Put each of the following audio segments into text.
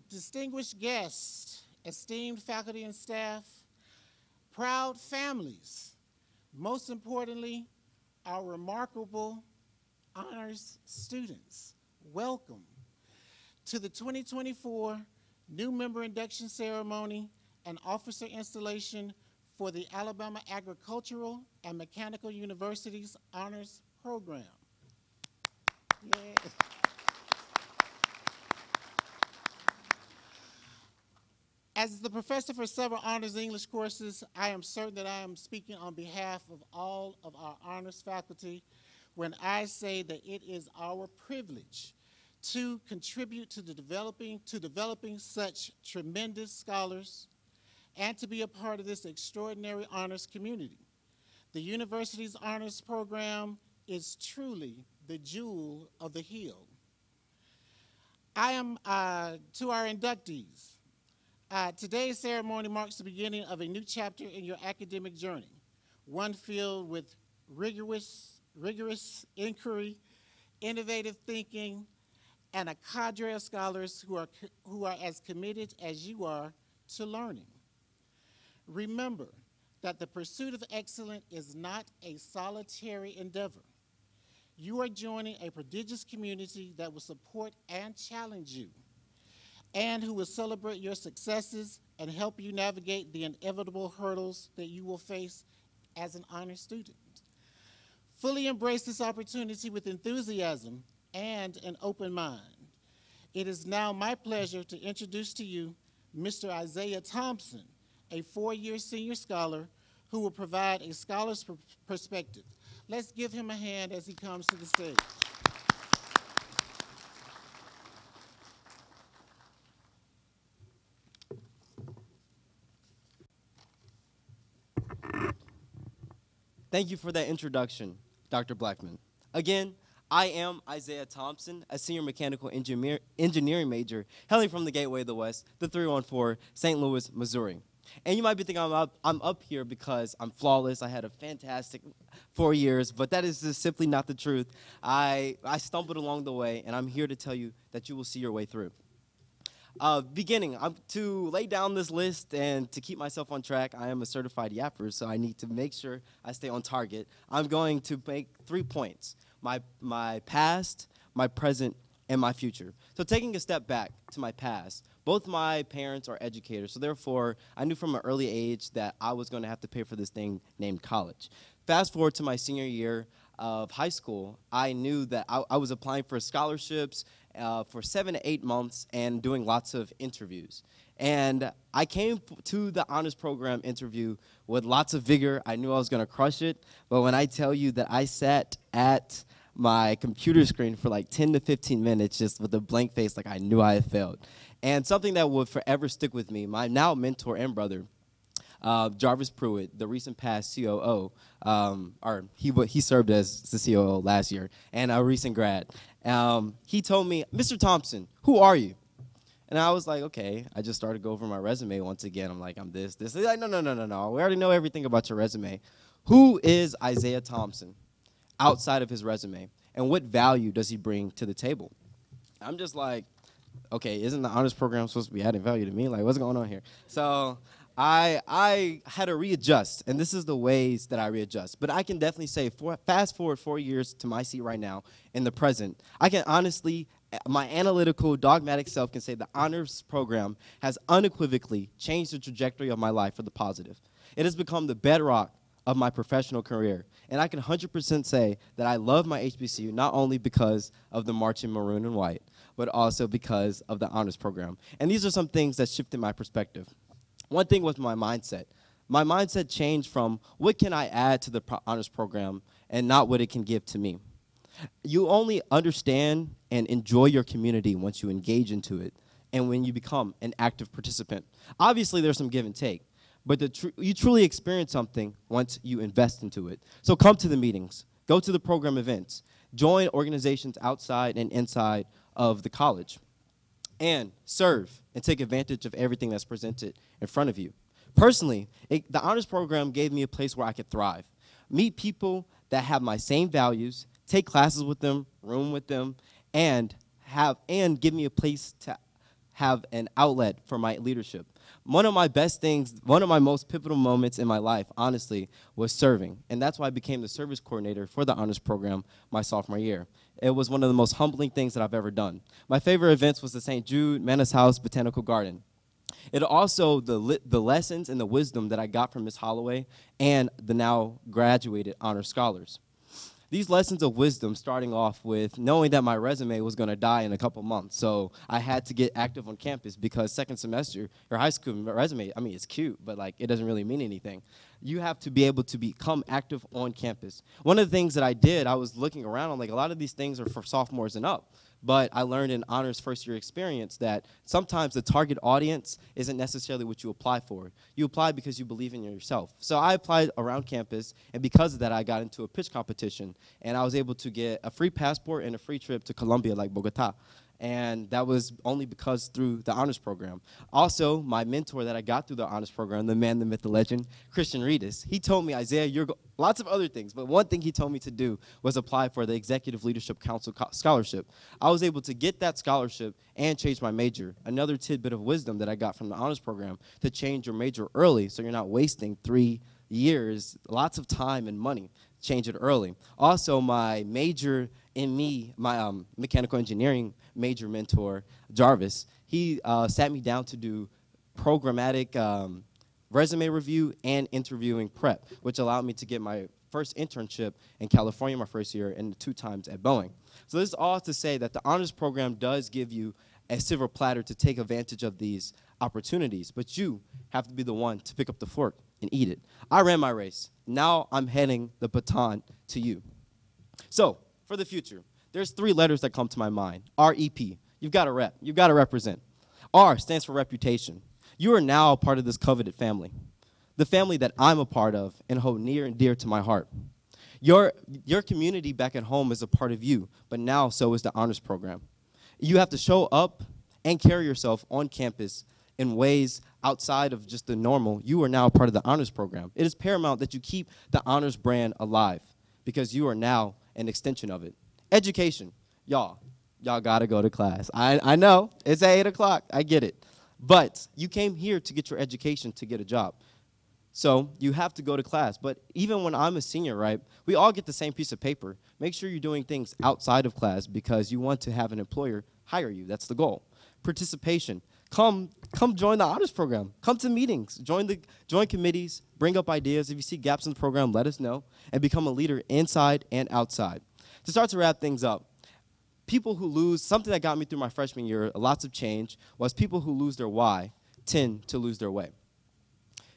Distinguished guests, esteemed faculty and staff, proud families, most importantly, our remarkable honors students, welcome to the 2024 New Member Induction Ceremony and Officer Installation for the Alabama Agricultural and Mechanical University's Honors Program. Yeah. As the professor for several honors English courses, I am certain that I am speaking on behalf of all of our honors faculty when I say that it is our privilege to contribute to developing such tremendous scholars and to be a part of this extraordinary honors community. The university's honors program is truly the jewel of the hill. I am to our inductees. Today's ceremony marks the beginning of a new chapter in your academic journey, one filled with rigorous inquiry, innovative thinking, and a cadre of scholars who are as committed as you are to learning. Remember that the pursuit of excellence is not a solitary endeavor. You are joining a prodigious community that will support and challenge you, and who will celebrate your successes and help you navigate the inevitable hurdles that you will face as an honor student. Fully embrace this opportunity with enthusiasm and an open mind. It is now my pleasure to introduce to you Mr. Isaiah Thompson, a four-year senior scholar who will provide a scholar's perspective. Let's give him a hand as he comes to the stage. Thank you for that introduction, Dr. Blackman. Again, I am Isaiah Thompson, a senior mechanical engineering major hailing from the Gateway of the West, the 314, St. Louis, Missouri. And you might be thinking I'm up here because I'm flawless. I had a fantastic 4 years, but that is just simply not the truth. I stumbled along the way, and I'm here to tell you that you will see your way through. To lay down this list and to keep myself on track, I am a certified yapper, so I need to make sure I stay on target. I'm going to make 3 points: my past, my present, and my future. So taking a step back to my past, both my parents are educators, so therefore I knew from an early age that I was going to have to pay for this thing named college. Fast forward to my senior year of high school, I knew that I was applying for scholarships for 7 to 8 months and doing lots of interviews. And I came to the honors program interview with lots of vigor. I knew I was going to crush it. But when I tell you that I sat at my computer screen for like 10 to 15 minutes just with a blank face, like I knew I had failed. And something that would forever stick with me, my now mentor and brother, Jarvis Pruitt, the recent past COO, he served as the COO last year, and a recent grad. He told me, "Mr. Thompson, who are you?" And I was like, okay. I just started to go over my resume once again. I'm like, I'm this. He's like, no. We already know everything about your resume. Who is Isaiah Thompson outside of his resume, and what value does he bring to the table? I'm just like, okay, isn't the honors program supposed to be adding value to me? Like, what's going on here? So I had to readjust, and this is the ways that I readjust. But I can definitely say, fast forward 4 years to my seat right now in the present, I can honestly, my analytical, dogmatic self can say the honors program has unequivocally changed the trajectory of my life for the positive. It has become the bedrock of my professional career. And I can 100% say that I love my HBCU not only because of the march in maroon and white, but also because of the honors program. And these are some things that shifted my perspective. One thing was my mindset. My mindset changed from what can I add to the honors program and not what it can give to me. You only understand and enjoy your community once you engage into it and when you become an active participant. Obviously, there's some give and take, but you truly experience something once you invest into it. So come to the meetings, go to the program events, join organizations outside and inside of the college, and serve and take advantage of everything that's presented in front of you. Personally, the honors program gave me a place where I could thrive, meet people that have my same values, take classes with them, room with them, and give me a place to have an outlet for my leadership. One of my best things, one of my most pivotal moments in my life, honestly, was serving. And that's why I became the service coordinator for the honors program my sophomore year. It was one of the most humbling things that I've ever done. My favorite events was the St. Jude Manus House Botanical Garden. It also, the lessons and the wisdom that I got from Miss Holloway and the now graduated honor scholars. These lessons of wisdom, starting off with knowing that my resume was going to die in a couple months. So I had to get active on campus because second semester, your high school resume, I mean, it's cute, but like it doesn't really mean anything. You have to be able to become active on campus. One of the things that I did, I was looking around, I'm like, a lot of these things are for sophomores and up. But I learned in honors first year experience that sometimes the target audience isn't necessarily what you apply for. You apply because you believe in yourself. So I applied around campus, and because of that, I got into a pitch competition, and I was able to get a free passport and a free trip to Colombia, like Bogota. And that was only because through the honors program. Also, my mentor that I got through the honors program, the man, the myth, the legend, Christian Reedus, he told me, Isaiah, lots of other things, but one thing he told me to do was apply for the Executive Leadership Council scholarship. I was able to get that scholarship and change my major. Another tidbit of wisdom that I got from the honors program, to change your major early so you're not wasting 3 years, lots of time and money. Change it early. Also, my major in my mechanical engineering major mentor, Jarvis, he sat me down to do programmatic resume review and interviewing prep, which allowed me to get my first internship in California my first year and 2 times at Boeing. So this is all to say that the honors program does give you a silver platter to take advantage of these opportunities, but you have to be the one to pick up the fork and eat it. I ran my race. Now I'm handing the baton to you. So, for the future, there's 3 letters that come to my mind. R-E-P. You've got to rep. You've got to represent. R stands for reputation. You are now a part of this coveted family, the family that I'm a part of and hold near and dear to my heart. Your community back at home is a part of you, but now so is the honors program. You have to show up and carry yourself on campus in ways outside of just the normal. You are now a part of the honors program. It is paramount that you keep the honors brand alive because you are now an extension of it. Education. Y'all got to go to class. I know. It's at 8 o'clock. I get it. But you came here to get your education to get a job. So you have to go to class. But even when I'm a senior, right, we all get the same piece of paper. Make sure you're doing things outside of class because you want to have an employer hire you. That's the goal. Participation. Come join the honors program. Come to meetings. Join committees. Bring up ideas. If you see gaps in the program, let us know. And become a leader inside and outside. To start to wrap things up, people who lose, something that got me through my freshman year, lots of change, was people who lose their why tend to lose their way.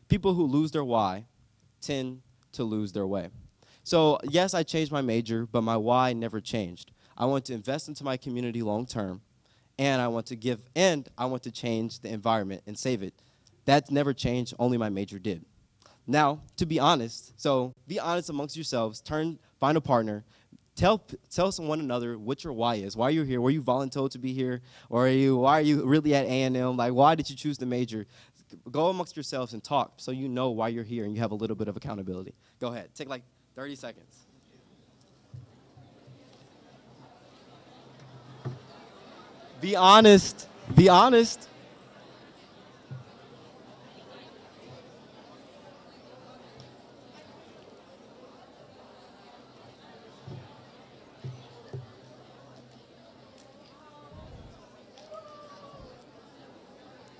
People who lose their why tend to lose their way. So yes, I changed my major, but my why never changed. I want to invest into my community long term, and I want to change the environment and save it. That never changed, only my major did. Now, to be honest, so be honest amongst yourselves, find a partner, tell one another what your why is. Why you're here? Were you voluntold to be here? Or why are you really at A&M? Like, why did you choose the major? Go amongst yourselves and talk so you know why you're here and you have a little bit of accountability. Go ahead. Take like 30 seconds. Be honest. Be honest.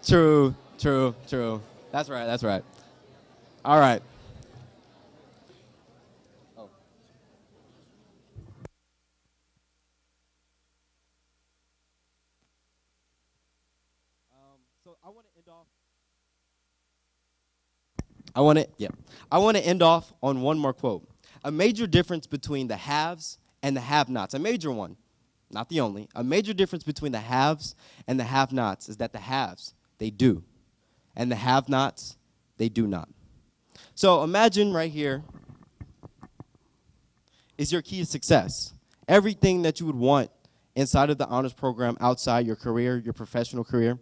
True. That's right. All right. Oh. So I want to end off. I want to end off on one more quote. A major difference between the haves and the have-nots. A major one, not the only. A major difference between the haves and the have-nots is that the haves, they do, and the have-nots, they do not. So imagine right here is your key to success. Everything that you would want inside of the honors program, outside your career, your professional career,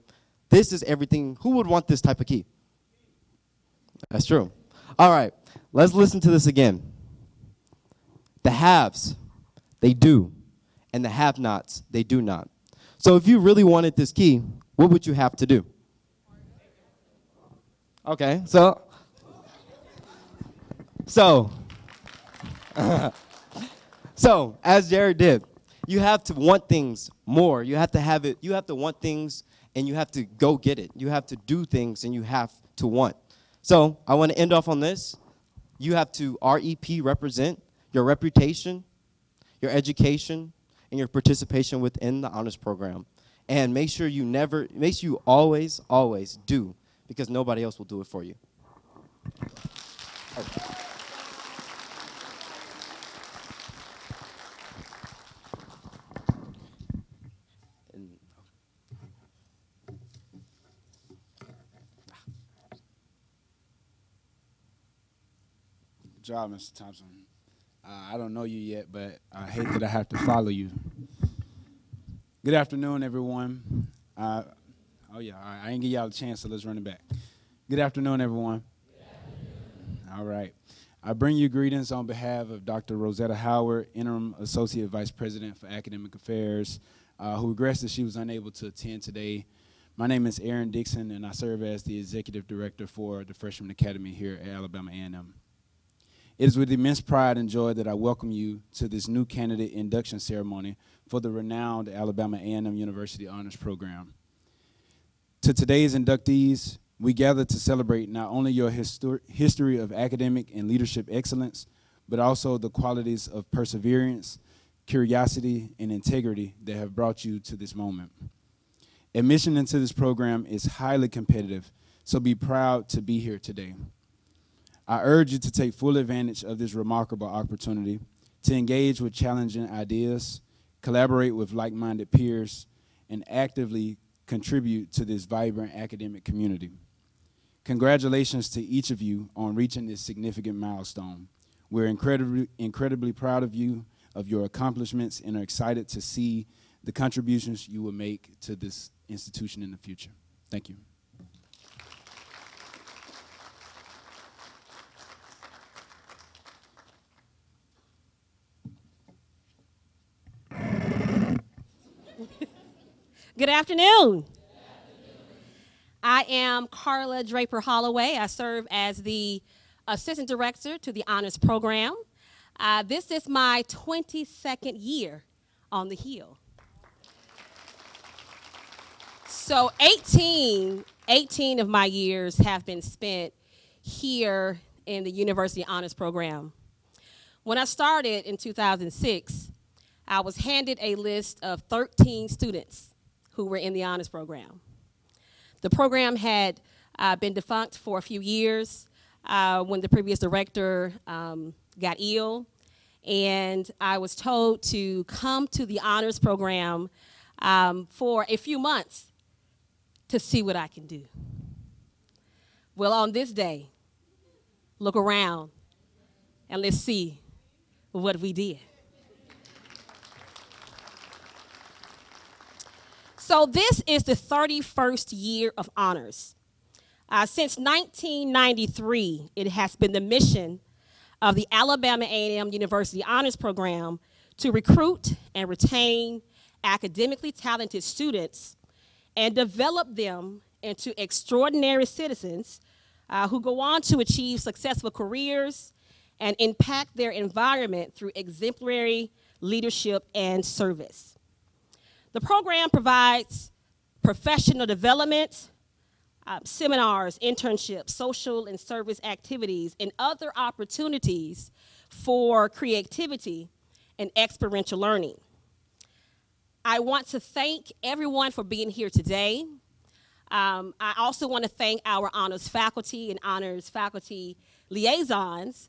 this is everything. Who would want this type of key? That's true. All right, let's listen to this again. The haves, they do, and the have-nots, they do not. So if you really wanted this key, what would you have to do? Okay, so so so as Jared did, you have to want things more. You have to have it. You have to want things, and you have to go get it. You have to do things, and you have to want. So I want to end off on this. You have to REP, represent your reputation, your education, and your participation within the honors program. And make sure you always, always do, because nobody else will do it for you. Good job, Mr. Thompson. I don't know you yet, but I hate that I have to follow you. Good afternoon, everyone. Oh, yeah, all right. I didn't give y'all a chance, so let's run it back. Good afternoon, everyone. All right. I bring you greetings on behalf of Dr. Rosetta Howard, Interim Associate Vice President for Academic Affairs, who regrets that she was unable to attend today. My name is Aaron Dixon, and I serve as the Executive Director for the Freshman Academy here at Alabama A&M. It is with immense pride and joy that I welcome you to this new candidate induction ceremony for the renowned Alabama A&M University Honors Program. To today's inductees, we gather to celebrate not only your history of academic and leadership excellence, but also the qualities of perseverance, curiosity, and integrity that have brought you to this moment. Admission into this program is highly competitive, so be proud to be here today. I urge you to take full advantage of this remarkable opportunity to engage with challenging ideas, collaborate with like-minded peers, and actively contribute to this vibrant academic community. Congratulations to each of you on reaching this significant milestone. We're incredibly proud of you, of your accomplishments, and are excited to see the contributions you will make to this institution in the future. Thank you. Good afternoon. I am Carla Draper Holloway. I serve as the Assistant Director to the Honors Program. This is my 22nd year on the Hill. So 18 of my years have been spent here in the University Honors Program. When I started in 2006, I was handed a list of 13 students who were in the honors program. The program had been defunct for a few years when the previous director got ill, and I was told to come to the honors program for a few months to see what I can do. Well, on this day, look around and let's see what we did. So this is the 31st year of honors. Since 1993, it has been the mission of the Alabama A&M University Honors Program to recruit and retain academically talented students and develop them into extraordinary citizens who go on to achieve successful careers and impact their environment through exemplary leadership and service. The program provides professional development, seminars, internships, social and service activities, and other opportunities for creativity and experiential learning. I want to thank everyone for being here today. I also want to thank our honors faculty and honors faculty liaisons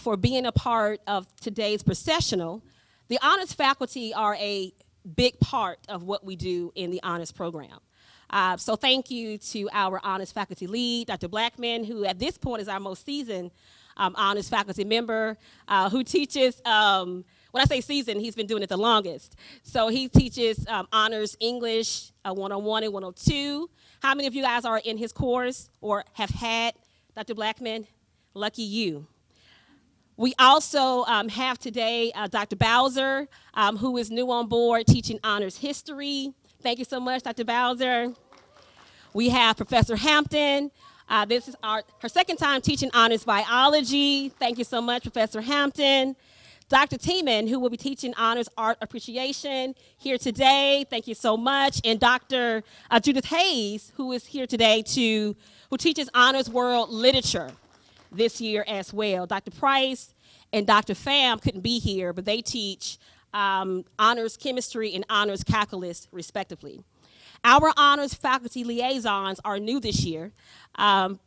for being a part of today's processional. The honors faculty are a big part of what we do in the honors program. So thank you to our honors faculty lead, Dr. Blackman, who at this point is our most seasoned honors faculty member, who teaches, when I say seasoned, he's been doing it the longest. So he teaches honors English 101 and 102. How many of you guys are in his course or have had Dr. Blackman? Lucky you. We also have today Dr. Bowser, who is new on board teaching honors history. Thank you so much, Dr. Bowser. We have Professor Hampton. This is her second time teaching honors biology. Thank you so much, Professor Hampton. Dr. Tiemann, who will be teaching honors art appreciation here today. Thank you so much. And Dr. Judith Hayes, who is here today who teaches honors world literature this year as well. Dr. Price and Dr. Pham couldn't be here, but they teach honors chemistry and honors calculus, respectively. Our honors faculty liaisons are new this year.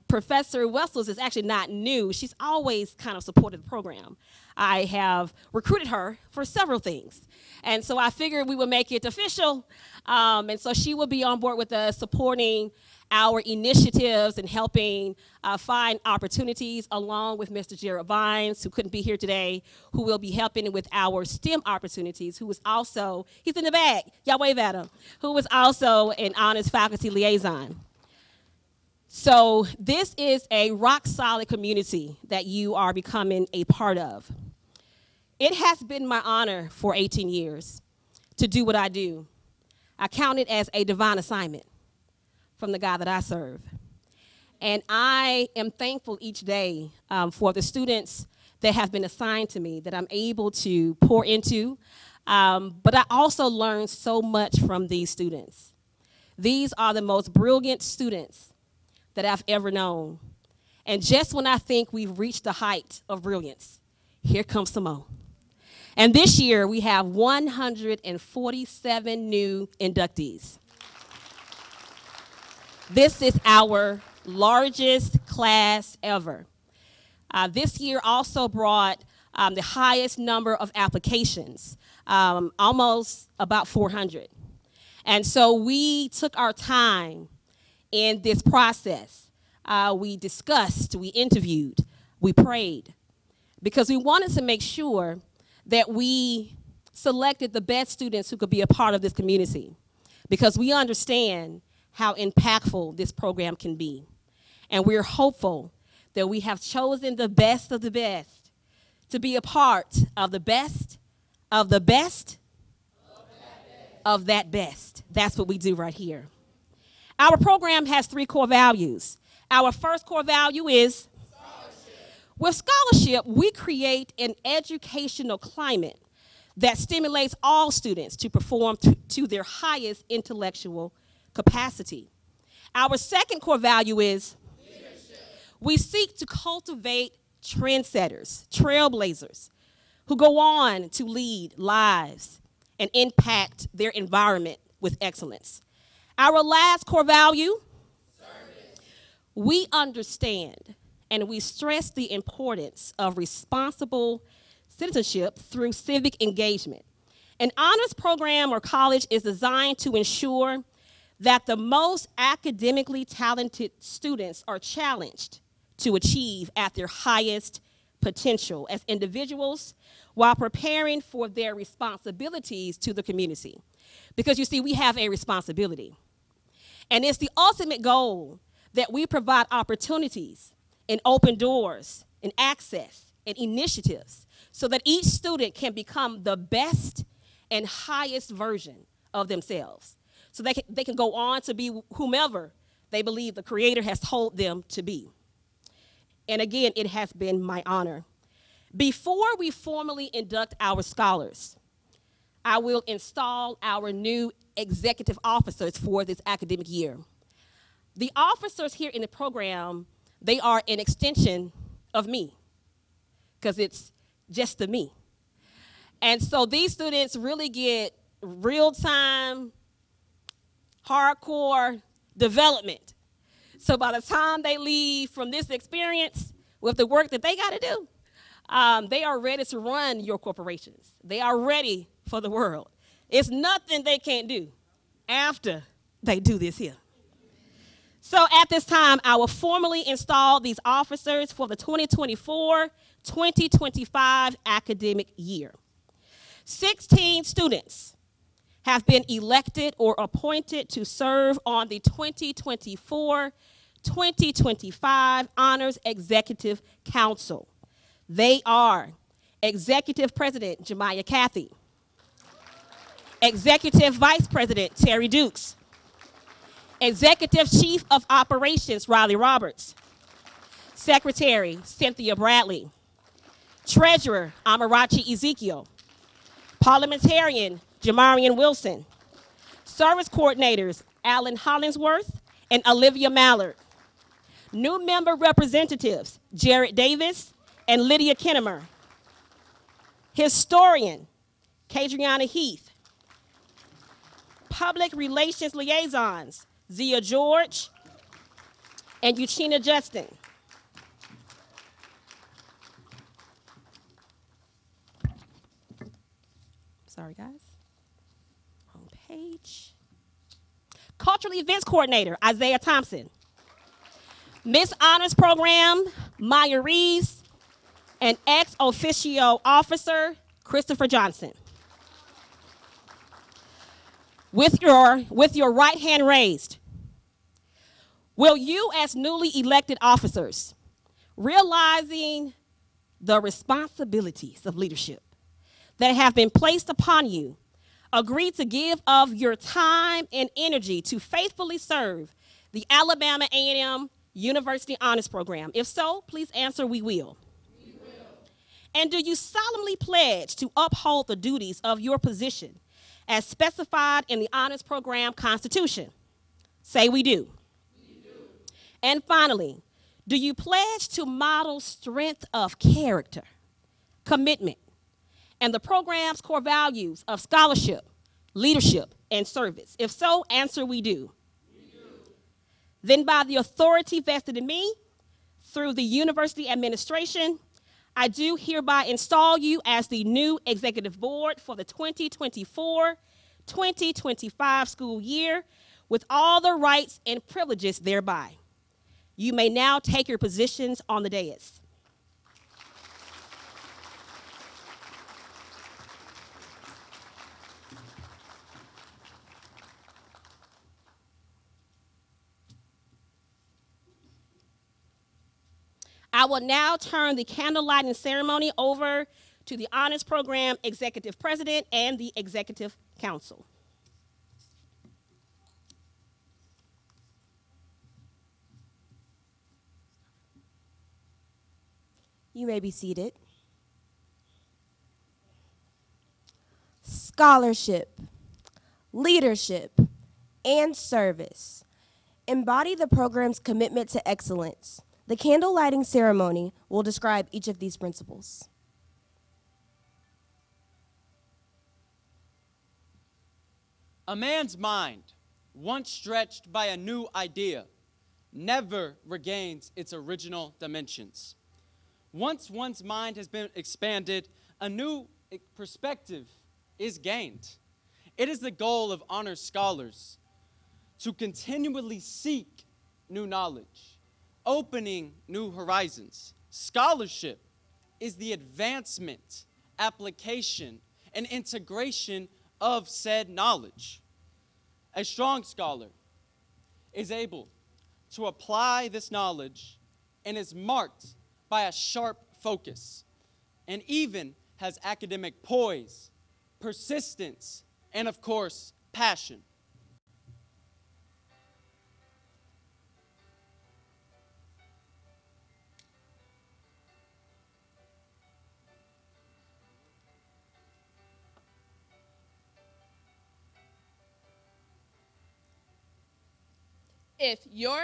Professor Wessels is actually not new. She's always kind of supported the program. I have recruited her for several things. And so I figured we would make it official. And so she will be on board with us supporting our initiatives and helping find opportunities, along with Mr. Jared Vines, who couldn't be here today, who will be helping with our STEM opportunities, who is also, he's in the back, y'all wave at him, who is also an honors faculty liaison. So this is a rock-solid community that you are becoming a part of. It has been my honor for 18 years to do what I do. I count it as a divine assignment from the God that I serve. And I am thankful each day for the students that have been assigned to me that I'm able to pour into. But I also learn so much from these students. These are the most brilliant students that I've ever known. And just when I think we've reached the height of brilliance, here comes some more. And this year, we have 147 new inductees. This is our largest class ever. This year also brought the highest number of applications, almost about 400. And so we took our time in this process. We discussed, we interviewed, we prayed, because we wanted to make sure that we selected the best students who could be a part of this community, because we understand how impactful this program can be. And we're hopeful that we have chosen the best of the best to be a part of the best of the best of that best. That's what we do right here. Our program has 3 core values. Our first core value is with scholarship, we create an educational climate that stimulates all students to perform to their highest intellectual capacity. Our second core value is leadership. We seek to cultivate trendsetters, trailblazers, who go on to lead lives and impact their environment with excellence. Our last core value, service. We understand and we stress the importance of responsible citizenship through civic engagement. An honors program or college is designed to ensure that the most academically talented students are challenged to achieve at their highest potential as individuals while preparing for their responsibilities to the community. Because you see, we have a responsibility. And it's the ultimate goal that we provide opportunities and open doors and access and initiatives so that each student can become the best and highest version of themselves. So they can go on to be whomever they believe the Creator has told them to be. And again, it has been my honor. Before we formally induct our scholars, I will install our new executive officers for this academic year. The officers here in the program, they are an extension of me, because it's just the me. And so these students really get real-time, hardcore development. So by the time they leave from this experience with the work that they got to do, they are ready to run your corporations. They are ready for the world. It's nothing they can't do after they do this here. So at this time, I will formally install these officers for the 2024-2025 academic year. 16 students have been elected or appointed to serve on the 2024-2025 Honors Executive Council. They are Executive President Jemiah Cathy, Executive Vice President Terry Dukes, Executive Chief of Operations, Riley Roberts. Secretary, Cynthia Bradley. Treasurer, Amarachi Ezekiel. Parliamentarian, Jamarian Wilson. Service coordinators, Alan Hollingsworth and Olivia Mallard. New member representatives, Jared Davis and Lydia Kinnemer. Historian, Kadriana Heath. Public relations liaisons, Zia George and Eugenia Justin. Sorry, guys. Wrong page. Cultural Events Coordinator, Isaiah Thompson. Miss Honors Program, Maya Reeves. And ex officio officer, Christopher Johnson. With your right hand raised, will you as newly elected officers, realizing the responsibilities of leadership that have been placed upon you, agree to give of your time and energy to faithfully serve the Alabama A&M University Honors Program? If so, please answer, we will. We will. And do you solemnly pledge to uphold the duties of your position as specified in the Honors Program Constitution? Say we do. We do. And finally, do you pledge to model strength of character, commitment, and the program's core values of scholarship, leadership, and service? If so, answer, we do. We do. Then by the authority vested in me through the university administration, I do hereby install you as the new executive board for the 2024-2025 school year with all the rights and privileges thereby. You may now take your positions on the dais. I will now turn the candle lighting ceremony over to the Honors Program Executive President and the Executive Council. You may be seated. Scholarship, leadership, and service embody the program's commitment to excellence. The candle lighting ceremony will describe each of these principles. A man's mind, once stretched by a new idea, never regains its original dimensions. Once one's mind has been expanded, a new perspective is gained. It is the goal of honor scholars to continually seek new knowledge, opening new horizons. Scholarship is the advancement, application, and integration of said knowledge. A strong scholar is able to apply this knowledge and is marked by a sharp focus, and even has academic poise, persistence, and of course, passion. If your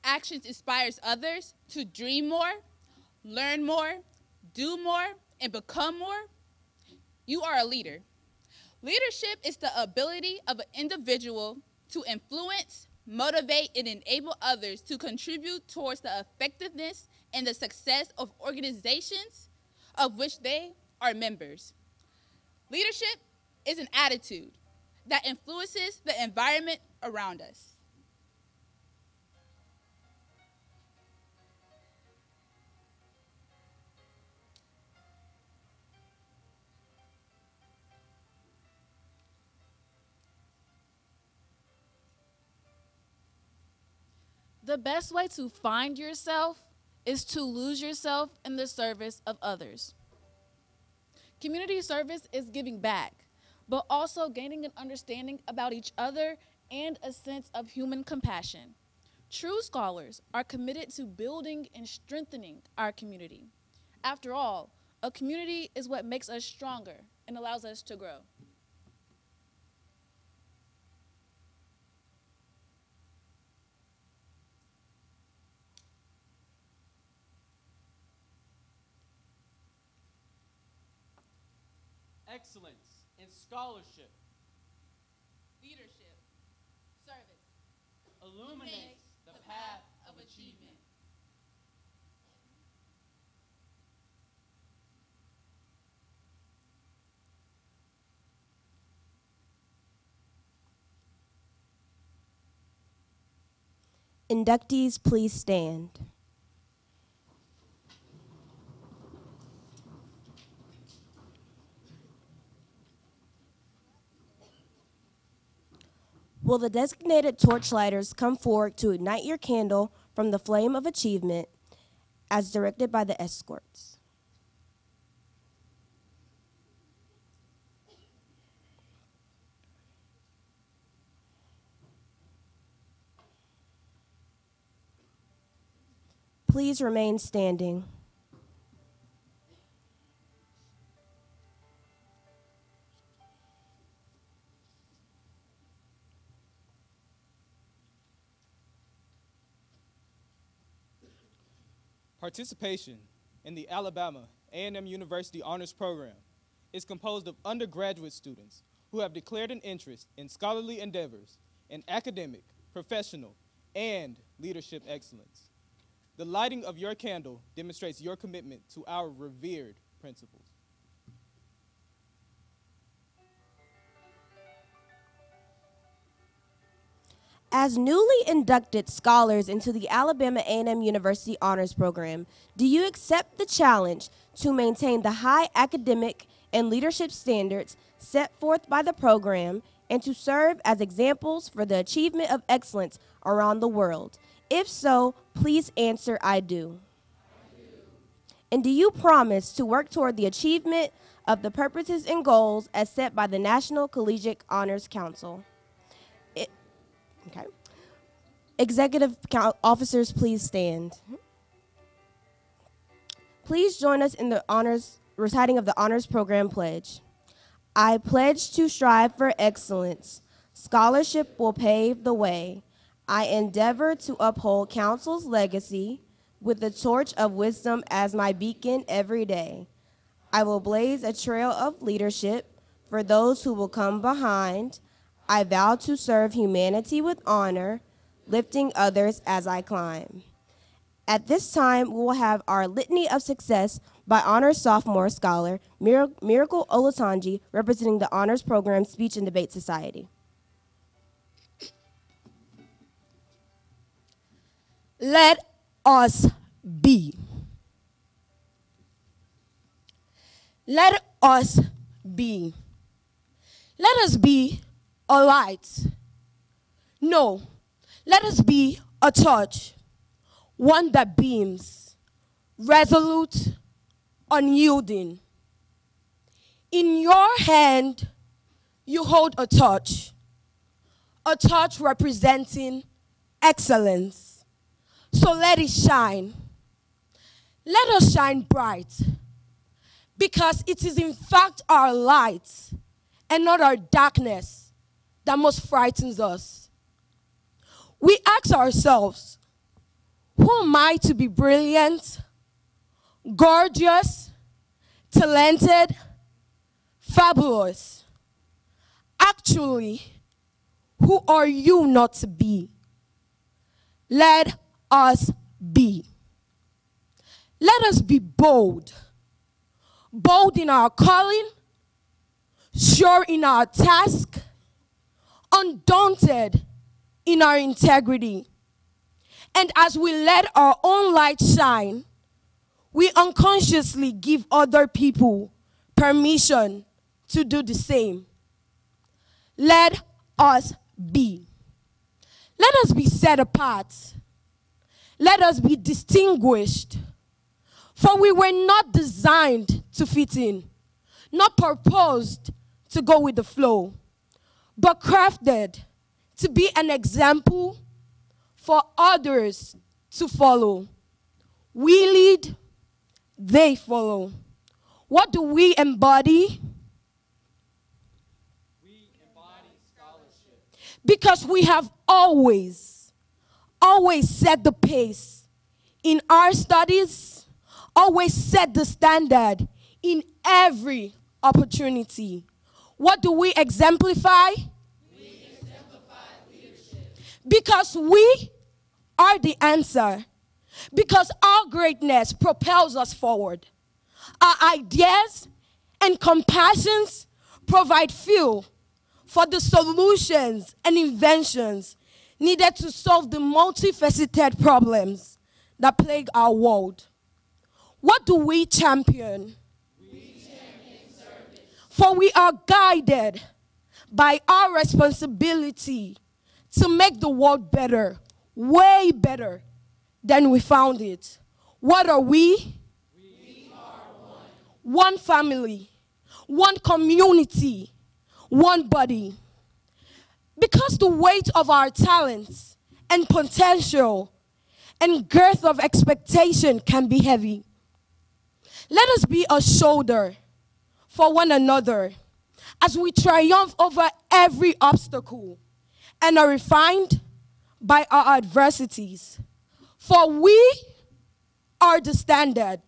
actions inspires others to dream more, learn more, do more, and become more, you are a leader. Leadership is the ability of an individual to influence, motivate, and enable others to contribute towards the effectiveness and the success of organizations of which they are members. Leadership is an attitude that influences the environment around us. The best way to find yourself is to lose yourself in the service of others. Community service is giving back, but also gaining an understanding about each other and a sense of human compassion. True scholars are committed to building and strengthening our community. After all, a community is what makes us stronger and allows us to grow. Excellence in scholarship Leadership. Service. illuminates the path of achievement. Inductees, please stand. Will the designated torchlighters come forward to ignite your candle from the flame of achievement as directed by the escorts? Please remain standing. Participation in the Alabama A&M University Honors Program is composed of undergraduate students who have declared an interest in scholarly endeavors in academic, professional, and leadership excellence. The lighting of your candle demonstrates your commitment to our revered principles. As newly inducted scholars into the Alabama A&M University Honors Program, do you accept the challenge to maintain the high academic and leadership standards set forth by the program and to serve as examples for the achievement of excellence around the world? If so, please answer, I do. And do you promise to work toward the achievement of the purposes and goals as set by the National Collegiate Honors Council? Okay. Executive officers, please stand. Please join us in the reciting of the honors program pledge. I pledge to strive for excellence. Scholarship will pave the way. I endeavor to uphold council's legacy with the torch of wisdom as my beacon every day. I will blaze a trail of leadership for those who will come behind. I vow to serve humanity with honor, lifting others as I climb. At this time, we will have our Litany of Success by Honors Sophomore Scholar Miracle Olatunji, representing the Honors Program Speech and Debate Society. Let us be. Let us be. Let us be a light. No, let us be a torch, one that beams, resolute, unyielding. In your hand, you hold a torch representing excellence. So let it shine. Let us shine bright, because it is in fact our light and not our darkness that most frightens us. We ask ourselves, who am I to be brilliant, gorgeous, talented, fabulous? Actually, who are you not to be? Let us be. Let us be bold. Bold in our calling, sure in our task, undaunted in our integrity. And as we let our own light shine, we unconsciously give other people permission to do the same. Let us be. Let us be set apart. Let us be distinguished. For we were not designed to fit in, not purposed to go with the flow, but crafted to be an example for others to follow. We lead, they follow. What do we embody? We embody scholarship. Because we have always set the pace in our studies, always set the standard in every opportunity. What do we exemplify? We exemplify leadership. Because we are the answer. Because our greatness propels us forward. Our ideas and compassions provide fuel for the solutions and inventions needed to solve the multifaceted problems that plague our world. What do we champion? We champion service. For we are guided by our responsibility to make the world better, way better than we found it. What are we? We are one. One family, one community, one body. Because the weight of our talents and potential and girth of expectation can be heavy, let us be a shoulder for one another as we triumph over every obstacle and are refined by our adversities. For we are the standard.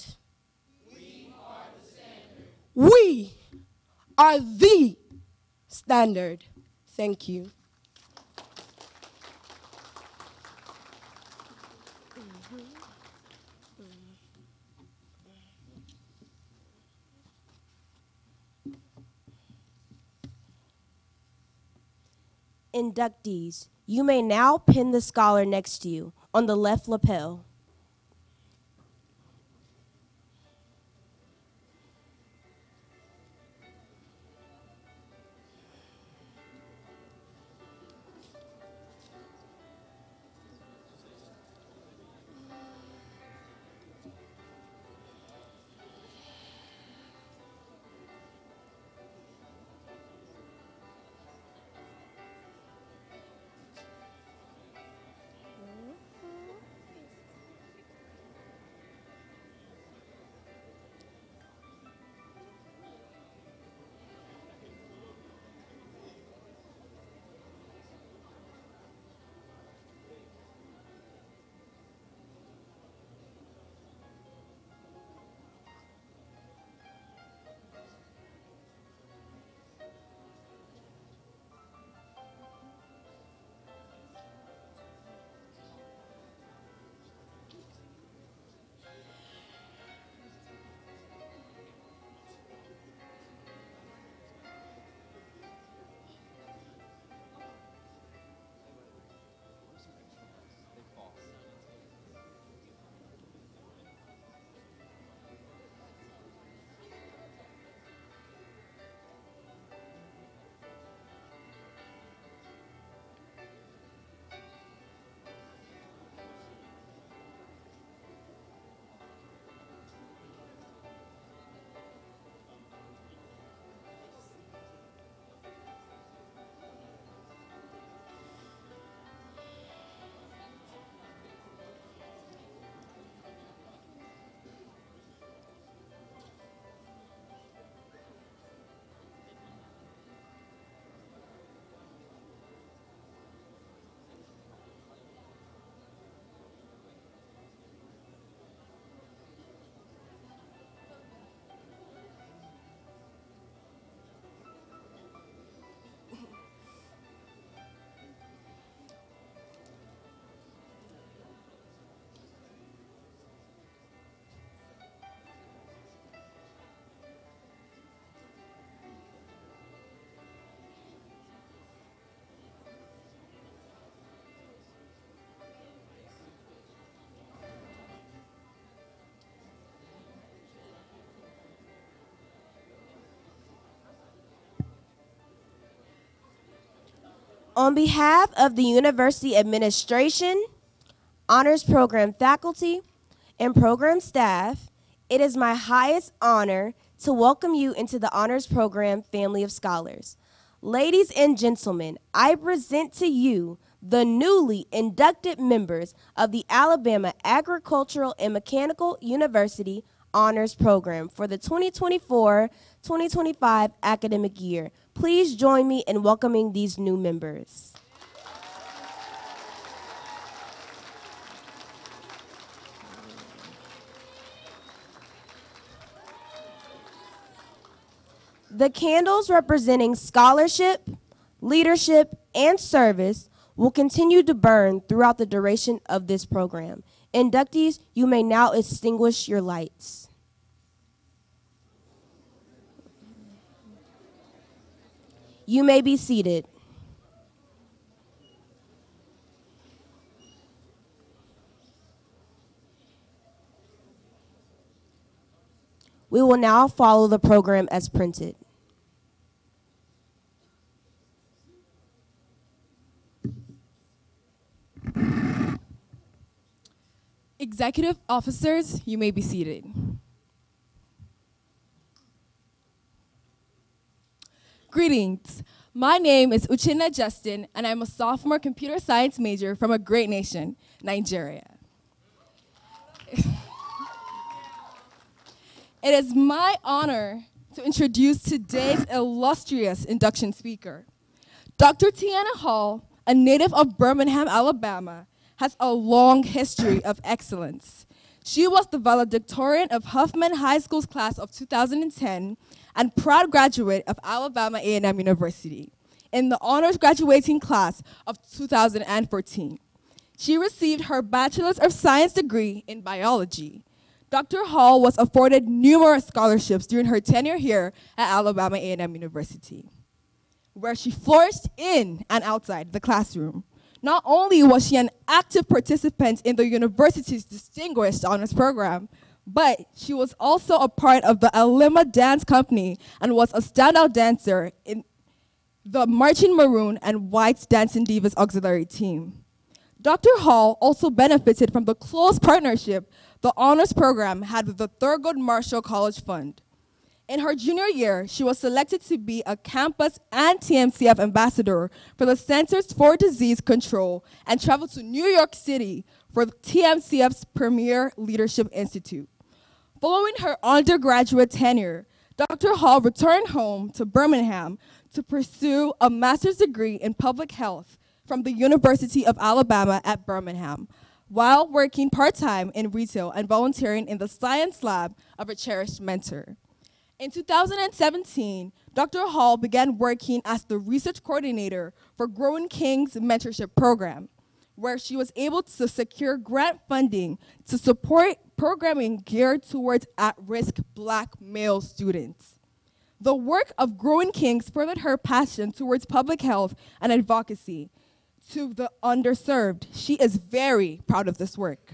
We are the standard. We are the standard. Thank you. Inductees, you may now pin the scholar next to you on the left lapel. On behalf of the University Administration, Honors Program faculty, and program staff, it is my highest honor to welcome you into the Honors Program family of scholars. Ladies and gentlemen, I present to you the newly inducted members of the Alabama Agricultural and Mechanical University Honors Program for the 2024-2025 academic year. Please join me in welcoming these new members. The candles representing scholarship, leadership, and service will continue to burn throughout the duration of this program. Inductees, you may now extinguish your lights. You may be seated. We will now follow the program as printed. Executive officers, you may be seated. Greetings. My name is Uchenna Justin, and I'm a sophomore computer science major from a great nation, Nigeria. It is my honor to introduce today's illustrious induction speaker. Dr. Tiana Hall, a native of Birmingham, Alabama, has a long history of excellence. She was the valedictorian of Huffman High School's class of 2010 and proud graduate of Alabama A&M University in the honors graduating class of 2014. She received her Bachelor's of Science degree in biology. Dr. Hall was afforded numerous scholarships during her tenure here at Alabama A&M University, where she flourished in and outside the classroom. Not only was she an active participant in the university's distinguished honors program, but she was also a part of the Alima Dance Company and was a standout dancer in the Marching Maroon and White Dancing Divas auxiliary team. Dr. Hall also benefited from the close partnership the honors program had with the Thurgood Marshall College Fund. In her junior year, she was selected to be a campus and TMCF ambassador for the Centers for Disease Control and traveled to New York City for TMCF's premier leadership institute. Following her undergraduate tenure, Dr. Hall returned home to Birmingham to pursue a master's degree in public health from the University of Alabama at Birmingham, while working part-time in retail and volunteering in the science lab of a cherished mentor. In 2017, Dr. Hall began working as the research coordinator for Growing Kings Mentorship Program, where she was able to secure grant funding to support programming geared towards at-risk Black male students. The work of Growing Kings furthered her passion towards public health and advocacy to the underserved. She is very proud of this work.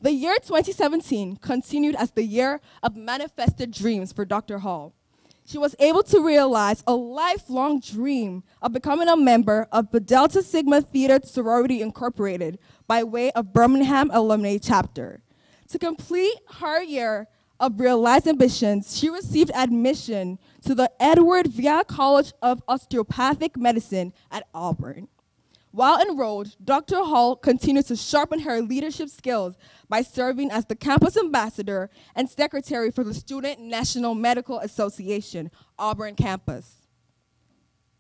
The year 2017 continued as the year of manifested dreams for Dr. Hall. She was able to realize a lifelong dream of becoming a member of the Delta Sigma Theta Sorority Incorporated by way of Birmingham Alumni Chapter. To complete her year of realized ambitions, she received admission to the Edward Via College of Osteopathic Medicine at Auburn. While enrolled, Dr. Hall continued to sharpen her leadership skills by serving as the campus ambassador and secretary for the Student National Medical Association, Auburn campus.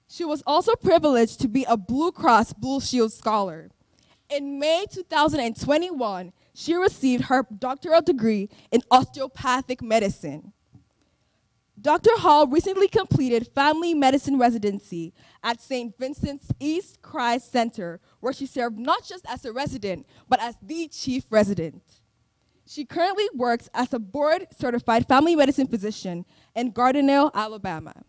She was also privileged to be a Blue Cross Blue Shield scholar. In May 2021, she received her doctoral degree in osteopathic medicine. Dr. Hall recently completed family medicine residency at St. Vincent's East Christ Center, where she served not just as a resident, but as the chief resident. She currently works as a board-certified family medicine physician in Gardendale, Alabama.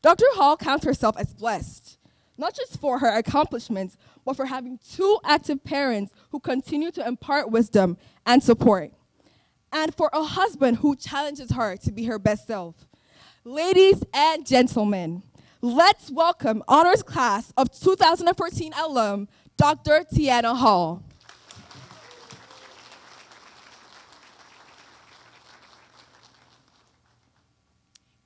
Dr. Hall counts herself as blessed, not just for her accomplishments, but for having two active parents who continue to impart wisdom and support, and for a husband who challenges her to be her best self. Ladies and gentlemen, let's welcome honors class of 2014 alum, Dr. Tiana Hall.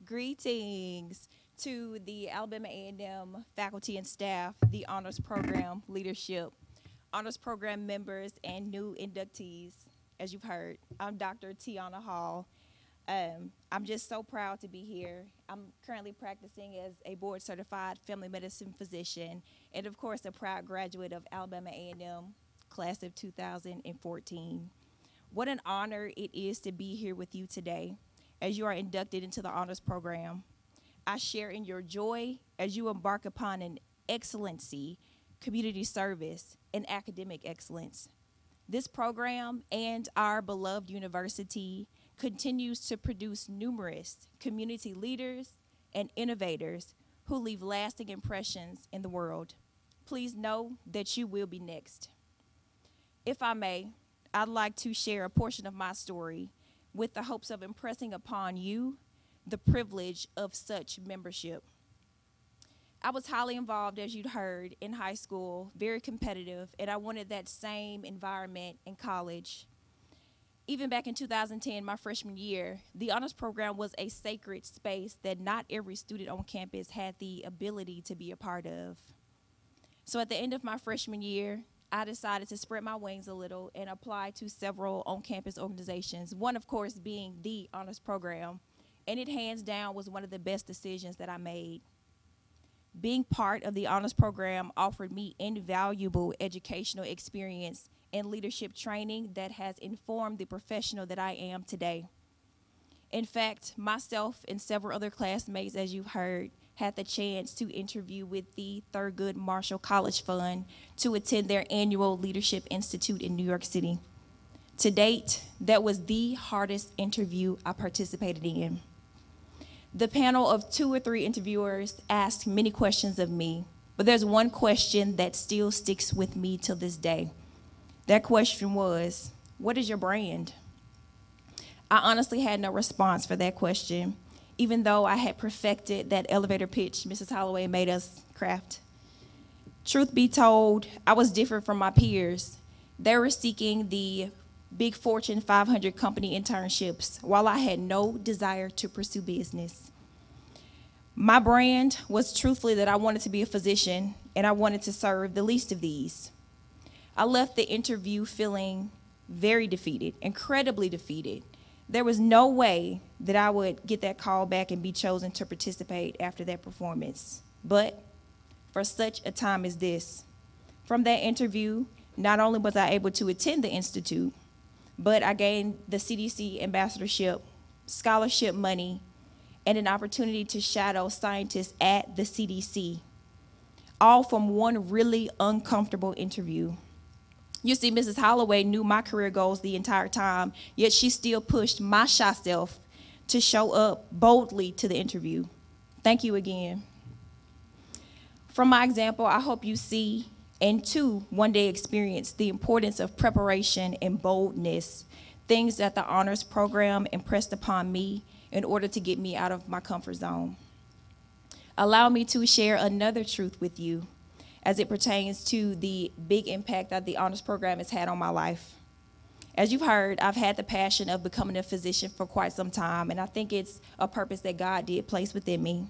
Greetings. to the Alabama A&M faculty and staff, the honors program leadership, honors program members, and new inductees, as you've heard. I'm Dr. Tiana Hall. I'm just so proud to be here. I'm currently practicing as a board-certified family medicine physician, and of course, a proud graduate of Alabama A&M, class of 2014. What an honor it is to be here with you today as you are inducted into the honors program. I share in your joy as you embark upon an excellency, community service, and academic excellence. This program and our beloved university continues to produce numerous community leaders and innovators who leave lasting impressions in the world. Please know that you will be next. If I may, I'd like to share a portion of my story with the hopes of impressing upon you the privilege of such membership. I was highly involved, as you'd heard, in high school, very competitive, and I wanted that same environment in college. Even back in 2010, my freshman year, the honors program was a sacred space that not every student on campus had the ability to be a part of. So at the end of my freshman year, I decided to spread my wings a little and apply to several on-campus organizations, one, of course, being the honors program, and it hands down was one of the best decisions that I made. Being part of the honors program offered me invaluable educational experience and leadership training that has informed the professional that I am today. In fact, myself and several other classmates, as you've heard, had the chance to interview with the Thurgood Marshall College Fund to attend their annual Leadership Institute in New York City. To date, that was the hardest interview I participated in. The panel of 2 or 3 interviewers asked many questions of me, but there's one question that still sticks with me till this day. That question was, what is your brand? I honestly had no response for that question, even though I had perfected that elevator pitch Mrs. Holloway made us craft. Truth be told, I was different from my peers. They were seeking the big Fortune 500 company internships, while I had no desire to pursue business. My brand was truthfully that I wanted to be a physician, and I wanted to serve the least of these. I left the interview feeling very defeated, incredibly defeated. There was no way that I would get that call back and be chosen to participate after that performance. But for such a time as this, from that interview, not only was I able to attend the Institute, but I gained the CDC ambassadorship, scholarship money, and an opportunity to shadow scientists at the CDC, all from one really uncomfortable interview. You see, Mrs. Holloway knew my career goals the entire time, yet she still pushed my shy self to show up boldly to the interview. Thank you again. From my example, I hope you see and too one day experience the importance of preparation and boldness, things that the honors program impressed upon me in order to get me out of my comfort zone. Allow me to share another truth with you as it pertains to the big impact that the honors program has had on my life. As you've heard, I've had the passion of becoming a physician for quite some time, and I think it's a purpose that God did place within me.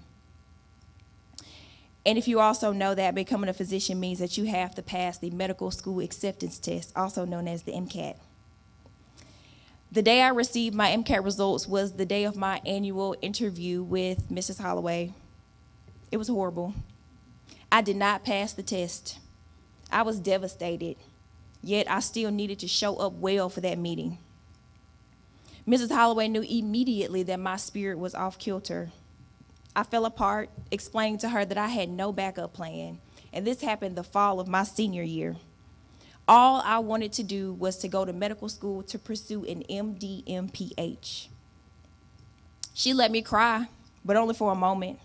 And if you also know that becoming a physician means that you have to pass the medical school acceptance test, also known as the MCAT. The day I received my MCAT results was the day of my annual interview with Mrs. Holloway. It was horrible. I did not pass the test. I was devastated, yet I still needed to show up well for that meeting. Mrs. Holloway knew immediately that my spirit was off kilter. I fell apart, explaining to her that I had no backup plan, and this happened the fall of my senior year. All I wanted to do was to go to medical school to pursue an MD, MPH. She let me cry, but only for a moment.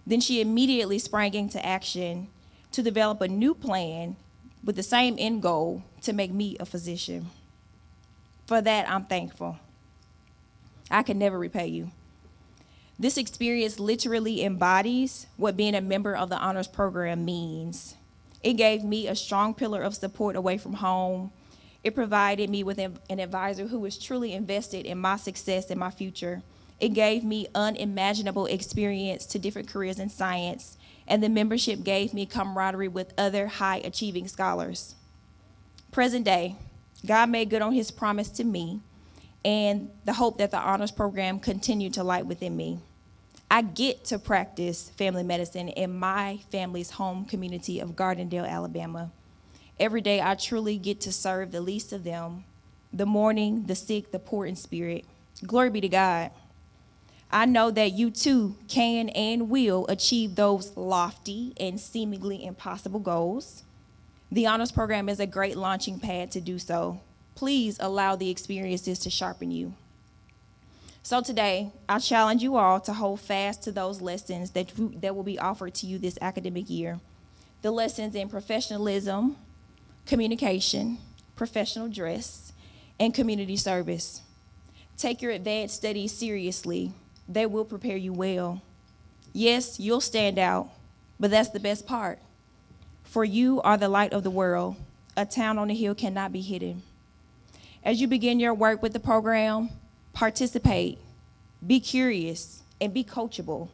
Then she immediately sprang into action to develop a new plan with the same end goal to make me a physician. For that, I'm thankful. I can never repay you. This experience literally embodies what being a member of the honors program means. It gave me a strong pillar of support away from home. It provided me with an advisor who was truly invested in my success and my future. It gave me unimaginable experience to different careers in science, and the membership gave me camaraderie with other high-achieving scholars. Present day, God made good on his promise to me and the hope that the honors program continued to light within me. I get to practice family medicine in my family's home community of Gardendale, Alabama. Every day I truly get to serve the least of them, the mourning, the sick, the poor in spirit. Glory be to God. I know that you too can and will achieve those lofty and seemingly impossible goals. The honors program is a great launching pad to do so. Please allow the experiences to sharpen you. So today, I challenge you all to hold fast to those lessons that will be offered to you this academic year. The lessons in professionalism, communication, professional dress, and community service. Take your advanced studies seriously. They will prepare you well. Yes, you'll stand out, but that's the best part. For you are the light of the world. A town on a hill cannot be hidden. As you begin your work with the program, participate, be curious, and be coachable.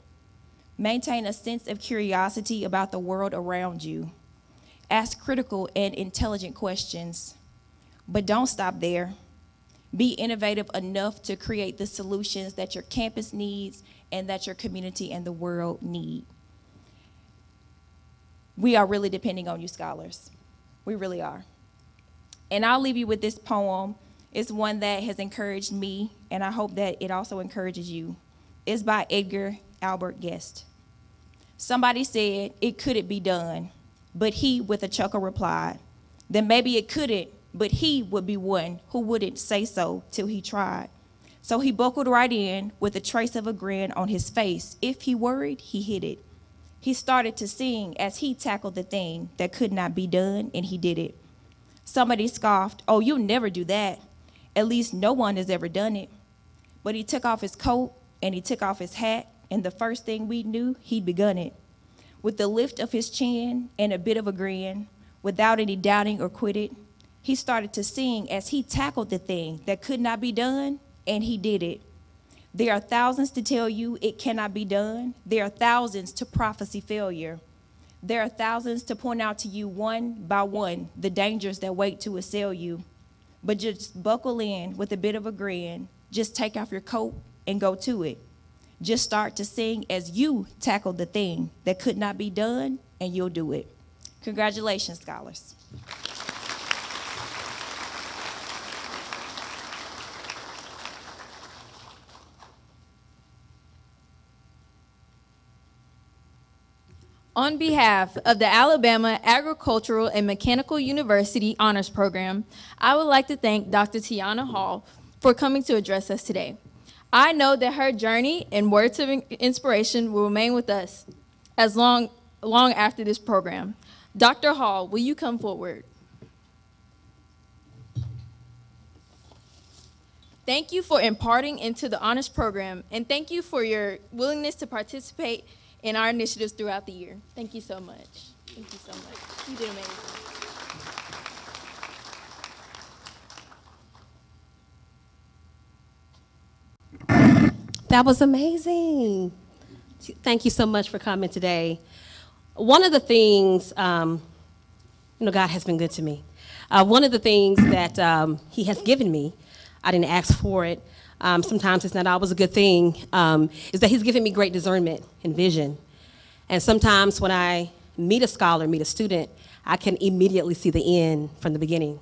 Maintain a sense of curiosity about the world around you. Ask critical and intelligent questions, but don't stop there. Be innovative enough to create the solutions that your campus needs and that your community and the world need. We are really depending on you, scholars. We really are. And I'll leave you with this poem. It's one that has encouraged me, and I hope that it also encourages you. It's by Edgar Albert Guest. Somebody said, "It couldn't be done," but he, with a chuckle, replied, "Then maybe it couldn't, but he would be one who wouldn't say so till he tried." So he buckled right in with a trace of a grin on his face. If he worried, he hid it. He started to sing as he tackled the thing that could not be done, and he did it. Somebody scoffed, "Oh, you'll never do that. At least no one has ever done it." But he took off his coat and he took off his hat, and the first thing we knew, he'd begun it. With the lift of his chin and a bit of a grin, without any doubting or quitting, he started to sing as he tackled the thing that could not be done, and he did it. There are thousands to tell you it cannot be done. There are thousands to prophesy failure. There are thousands to point out to you one by one the dangers that wait to assail you. But just buckle in with a bit of a grin. Just take off your coat and go to it. Just start to sing as you tackle the thing that could not be done, and you'll do it. Congratulations, scholars. On behalf of the Alabama Agricultural and Mechanical University Honors Program, I would like to thank Dr. Tiana Hall for coming to address us today. I know that her journey and words of inspiration will remain with us as long after this program. Dr. Hall, will you come forward? Thank you for imparting into the honors program, and thank you for your willingness to participate in our initiatives throughout the year. Thank you so much. Thank you so much. You did amazing. That was amazing. Thank you so much for coming today. One of the things, God has been good to me. One of the things that he has given me, I didn't ask for it. Sometimes it's not always a good thing, is that he's given me great discernment and vision. And sometimes when I meet a scholar, meet a student, I can immediately see the end from the beginning.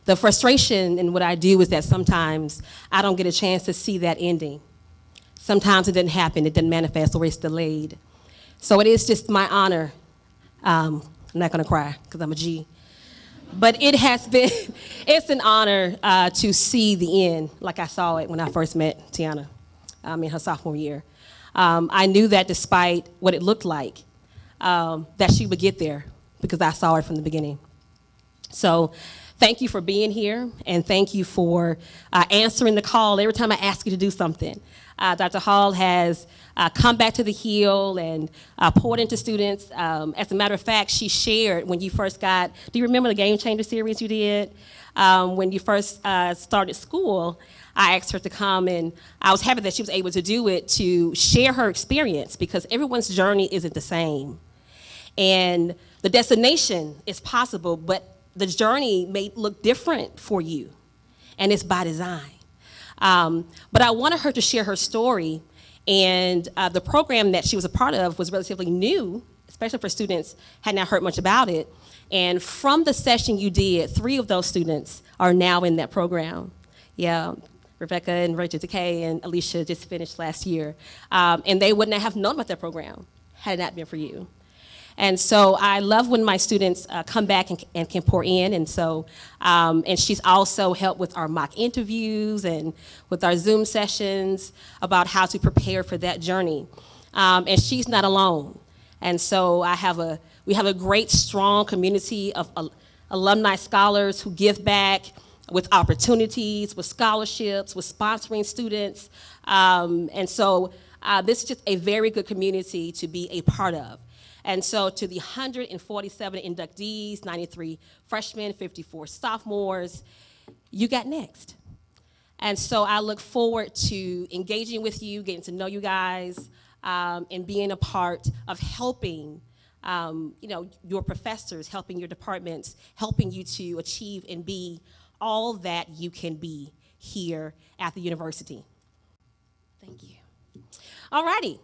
The frustration in what I do is that sometimes I don't get a chance to see that ending. Sometimes it didn't happen, it didn't manifest, or it's delayed. So it is just my honor. I'm not gonna cry, because I'm a G. But it has been, it's an honor to see the end, like I saw it when I first met Tiana in her sophomore year. I knew that despite what it looked like, that she would get there, because I saw it from the beginning. So thank you for being here, and thank you for answering the call every time I ask you to do something. Dr. Hall has come back to the Hill and poured into students. As a matter of fact, she shared when you first got, do you remember the Game Changer series you did? When you first started school, I asked her to come, and I was happy that she was able to do it, to share her experience, because everyone's journey isn't the same. And the destination is possible, but the journey may look different for you, and it's by design. But I wanted her to share her story, and the program that she was a part of was relatively new, especially for students had not heard much about it. And from the session you did, 3 of those students are now in that program. Yeah, Rebecca and Rachel Decay and Alicia just finished last year. And they would not have known about that program had it not been for you. And so I love when my students come back and can pour in. And so, and she's also helped with our mock interviews and with our Zoom sessions about how to prepare for that journey. And she's not alone. And so we have a great, strong community of alumni scholars who give back with opportunities, with scholarships, with sponsoring students. And so this is just a very good community to be a part of. And so to the 147 inductees, 93 freshmen, 54 sophomores, you got next. And so I look forward to engaging with you, getting to know you guys, and being a part of helping your professors, helping your departments, helping you to achieve and be all that you can be here at the university. Thank you. All righty.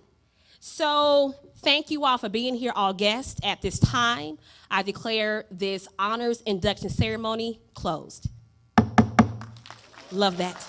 So thank you all for being here, all guests. At this time, I declare this honors induction ceremony closed. Love that.